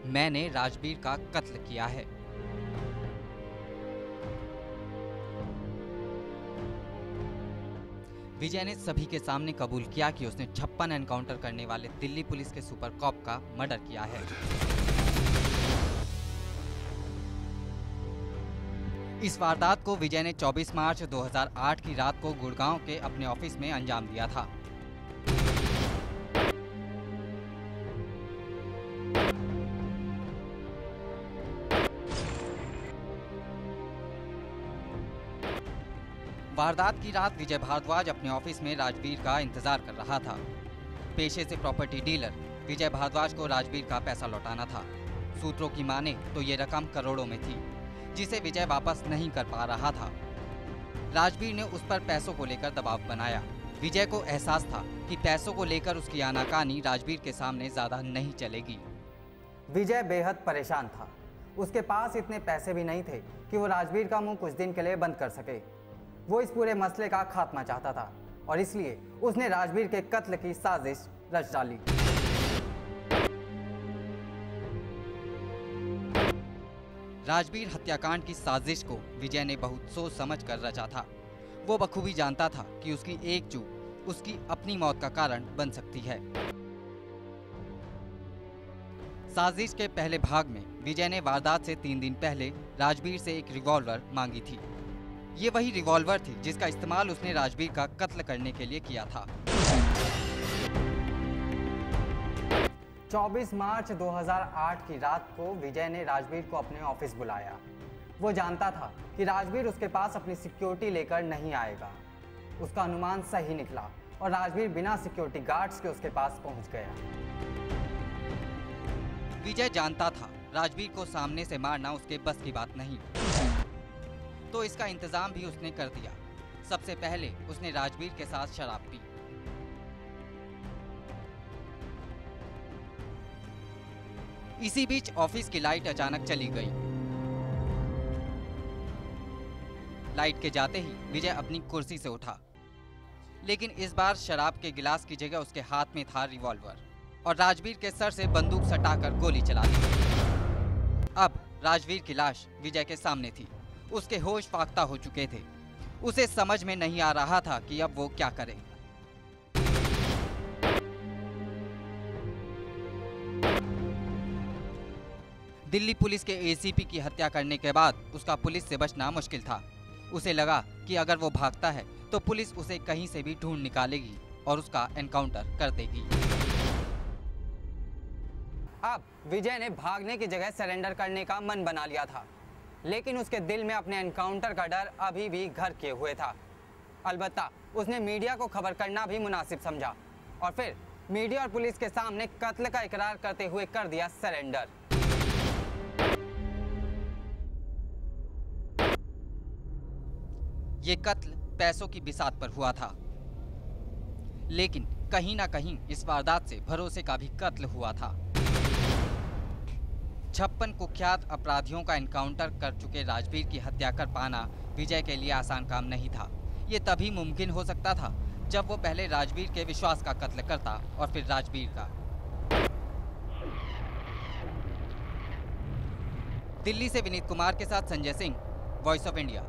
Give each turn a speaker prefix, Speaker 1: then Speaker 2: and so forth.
Speaker 1: मैंने राजवीर का कत्ल किया है। विजय ने सभी के सामने कबूल किया कि उसने 56 एनकाउंटर करने वाले दिल्ली पुलिस के सुपर कॉप का मर्डर किया है। इस वारदात को विजय ने 24 मार्च 2008 की रात को गुड़गांव के अपने ऑफिस में अंजाम दिया था। वारदात की रात विजय भारद्वाज अपने ऑफिस में राजवीर का इंतजार कर रहा था। पेशे से प्रॉपर्टी डीलर विजय भारद्वाज को राजवीर का पैसा लौटाना था। सूत्रों की माने तो ये रकम करोड़ों में थी, जिसे विजय वापस नहीं कर पा रहा था। राजवीर ने उस पर पैसों को लेकर दबाव बनाया। विजय को एहसास था कि पैसों को लेकर उसकी आनाकानी राजवीर के सामने ज्यादा नहीं चलेगी।
Speaker 2: विजय बेहद परेशान था। उसके पास इतने पैसे भी नहीं थे कि वो राजवीर का मुंह कुछ दिन के लिए बंद कर सके। वो इस पूरे मसले का खात्मा चाहता था और इसलिए उसने राजवीर के कत्ल की साजिश रच डाली।
Speaker 1: राजवीर हत्याकांड की साजिश को विजय ने बहुत सोच समझ कर रचा था। वो बखूबी जानता था कि उसकी एक चूक उसकी अपनी मौत का कारण बन सकती है। साजिश के पहले भाग में विजय ने वारदात से 3 दिन पहले राजवीर से एक रिवॉल्वर मांगी थी। ये वही रिवॉल्वर थी जिसका इस्तेमाल उसने राजवीर का कत्ल करने के लिए किया था।
Speaker 2: 24 मार्च 2008 की रात को विजय ने राजवीर को अपने ऑफिस बुलाया। वो जानता था कि राजवीर उसके पास अपनी सिक्योरिटी लेकर नहीं आएगा। उसका अनुमान सही निकला और राजवीर बिना सिक्योरिटी गार्ड्स के उसके पास पहुंच गया।
Speaker 1: विजय जानता था राजवीर को सामने से मारना उसके बस की बात नहीं, तो इसका इंतजाम भी उसने कर दिया। सबसे पहले उसने राजवीर के साथ शराब पी। इसी बीच ऑफिस की लाइट अचानक चली गई। लाइट के जाते ही विजय अपनी कुर्सी से उठा, लेकिन इस बार शराब के गिलास की जगह उसके हाथ में था रिवॉल्वर और राजवीर के सर से बंदूक सटाकर गोली चला दी। अब राजवीर की लाश विजय के सामने थी। उसके होश फाख्ता हो चुके थे। उसे समझ में नहीं आ रहा था कि अब वो क्या करे। दिल्ली पुलिस के एसीपी की हत्या करने के बाद उसका पुलिस से बचना मुश्किल था। उसे लगा कि अगर वो भागता है तो पुलिस उसे कहीं से भी ढूंढ निकालेगी और उसका एनकाउंटर कर देगी।
Speaker 2: अब विजय ने भागने की जगह सरेंडर करने का मन बना लिया था, लेकिन उसके दिल में अपने एनकाउंटर का डर अभी भी घर किए हुए था। अलबत्ता उसने मीडिया को खबर करना भी मुनासिब समझा और फिर मीडिया और पुलिस के सामने कत्ल का इकरार करते हुए कर दिया सरेंडर।
Speaker 1: ये कत्ल पैसों की बिसात पर हुआ था, लेकिन कहीं ना कहीं इस वारदात से भरोसे का भी कत्ल हुआ था। 56 कुख्यात अपराधियों का एनकाउंटर कर चुके राजवीर की हत्या कर पाना विजय के लिए आसान काम नहीं था। ये तभी मुमकिन हो सकता था जब वो पहले राजवीर के विश्वास का कत्ल करता और फिर राजवीर का। दिल्ली से विनीत कुमार के साथ Sanjay Singh, voice of India.